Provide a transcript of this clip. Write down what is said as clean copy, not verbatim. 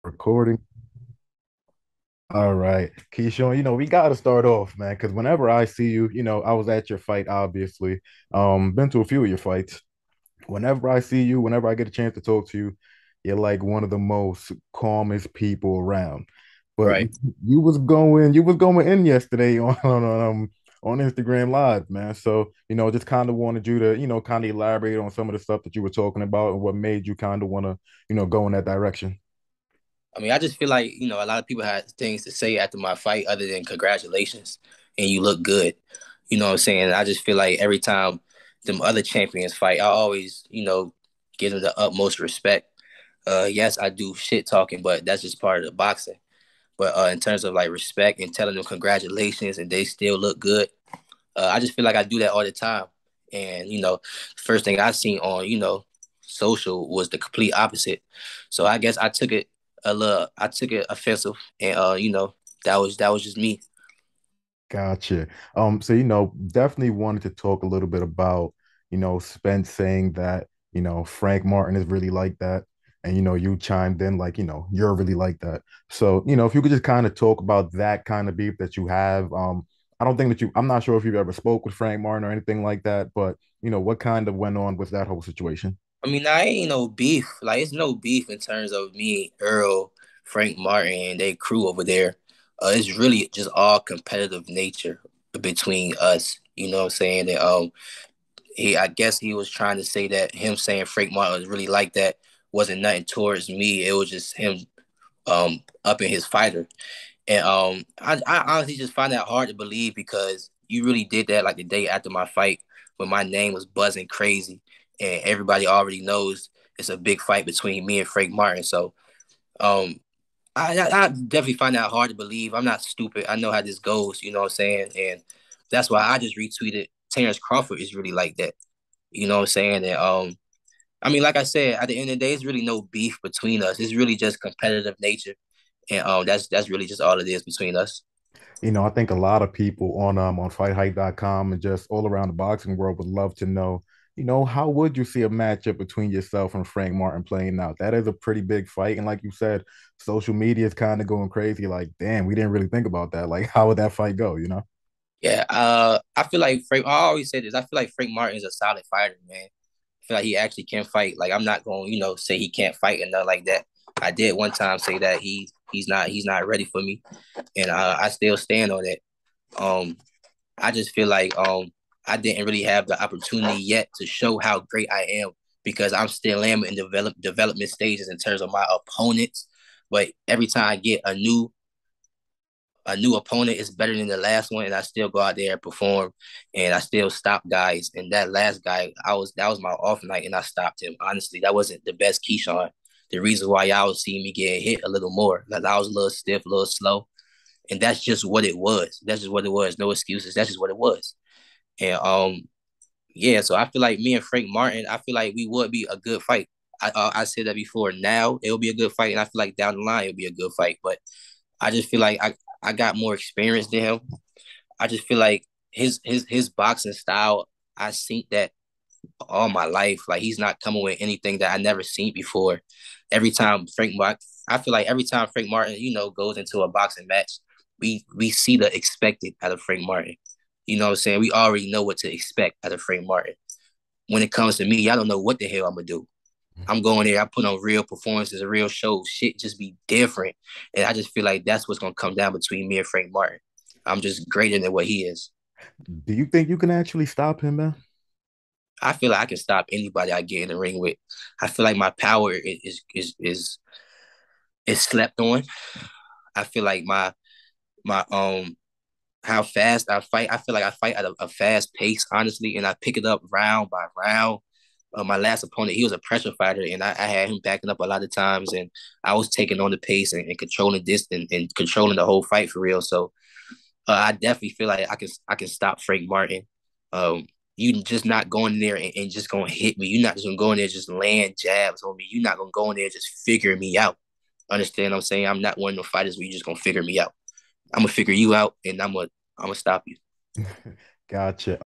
Recording. All right. Keyshawn, we got to start off, man, because whenever I see you, I was at your fight, obviously. Been to a few of your fights. Whenever I see you, whenever I get a chance to talk to you, you're like one of the most calmest people around. But Right. you was going in yesterday on Instagram Live, man. So, just kind of wanted you to, kind of elaborate on some of the stuff that you were talking about and what made you kind of want to, go in that direction. I mean, I just feel like, a lot of people had things to say after my fight other than congratulations and you look good. You know what I'm saying? I just feel like every time them other champions fight, I always, give them the utmost respect. Yes, I do shit talking, but that's just part of the boxing. But in terms of like respect and telling them congratulations and they still look good, I just feel like I do that all the time. And the first thing I seen on social was the complete opposite. So I guess I took it offensive, and that was just me. Gotcha. So definitely wanted to talk a little bit about, Spence saying that, Frank Martin is really like that. And you chimed in like, you're really like that. So, if you could just kind of talk about that kind of beef that you have. I don't think that I'm not sure if you've ever spoke with Frank Martin or anything like that, but what kind of went on with that whole situation? I mean, I ain't no beef. Like it's no beef in terms of me, Earl, Frank Martin, and they crew over there. It's really just all competitive nature between us. You know what I'm saying? And I guess he was trying to say that him saying Frank Martin was really like that wasn't nothing towards me. It was just him up in his fighter. And I honestly just find that hard to believe because you really did that like the day after my fight when my name was buzzing crazy and everybody already knows it's a big fight between me and Frank Martin. So um, I definitely find that hard to believe. I'm not stupid. I know how this goes. You know what I'm saying? And that's why I just retweeted Terrence Crawford is really like that. You know what I'm saying? And I mean, like I said, at the end of the day, it's really no beef between us. It's really just competitive nature, and that's really just all it is between us. I think a lot of people on FightHype.com and just all around the boxing world would love to know, how would you see a matchup between yourself and Frank Martin playing out? That is a pretty big fight. And like you said, social media is kind of going crazy. Like, damn, we didn't really think about that. Like, how would that fight go? Yeah, I feel like Frank. I always say this. I feel like Frank Martin is a solid fighter, man. I feel like he actually can fight. Like I'm not going, say he can't fight and nothing like that. I did one time say that he's not ready for me, and I still stand on it. Um, I just feel like I didn't really have the opportunity yet to show how great I am because I'm still am in development stages in terms of my opponents. But every time I get a new opponent is better than the last one, and I still go out there and perform, and I still stop guys. And that last guy, that was my off night, and I stopped him. Honestly, that wasn't the best Keyshawn. The reason why y'all was seeing me get hit a little more, like I was a little stiff, a little slow, and that's just what it was. That's just what it was. No excuses. That's just what it was. And yeah. So I feel like me and Frank Martin, I feel like we would be a good fight. I said that before. Now it'll be a good fight, and I feel like down the line it'll be a good fight. But I just feel like I got more experience than him. I just feel like his boxing style, I seen that all my life. Like he's not coming with anything that I never seen before. Every time Frank Martin, I feel like every time Frank Martin, goes into a boxing match, we see the expected out of Frank Martin. You know what I'm saying? We already know what to expect out of Frank Martin. When it comes to me, I don't know what the hell I'm gonna do. I'm going there. I put on real performances, real shows. Shit just be different, and I just feel like that's what's gonna come down between me and Frank Martin. I'm just greater than what he is. Do you think you can actually stop him, man? I feel like I can stop anybody I get in the ring with. I feel like my power is slept on. I feel like my how fast I fight. I feel like I fight at a fast pace, honestly, and I pick it up round by round. My last opponent, he was a pressure fighter, and I had him backing up a lot of times, and I was taking on the pace and controlling this and controlling the whole fight for real. So I definitely feel like I can stop Frank Martin. You just not going in there and just gonna hit me. You're not just gonna go in there just land jabs on me. You're not gonna go in there just figure me out. Understand what I'm saying? I'm not one of the fighters where you just gonna figure me out. I'm gonna figure you out and I'm gonna stop you. Gotcha.